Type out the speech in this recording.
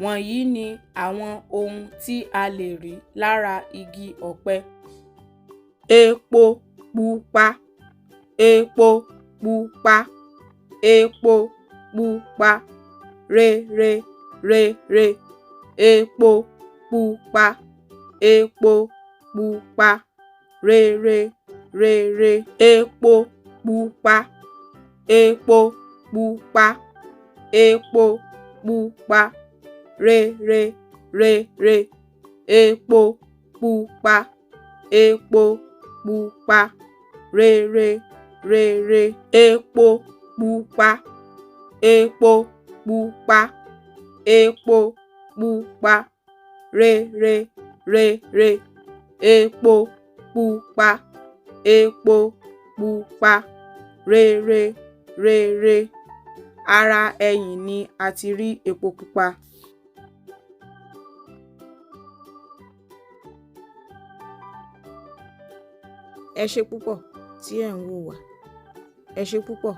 Wọ̀nyí ni àwọn ohun tí a lè rí lára igi ọ̀pẹ. Epo pupa, epo pupa, epo pupa, rere, rere, epo pupa, epo pupa, rere, rere, epo pupa, epo pupa, epo pupa, rere, rere, epo pupa, epo pupa, rere, rere, epo pupa, epo pupa, epo pupa, rere, rere, epo pupa, epo pupa, rere, rere. Ara ẹyìn ni a ti rí epo pupa. Ẹ ṣé púpọ̀ tí ẹ̀ ń wò wá. Ẹ ṣé púpọ̀.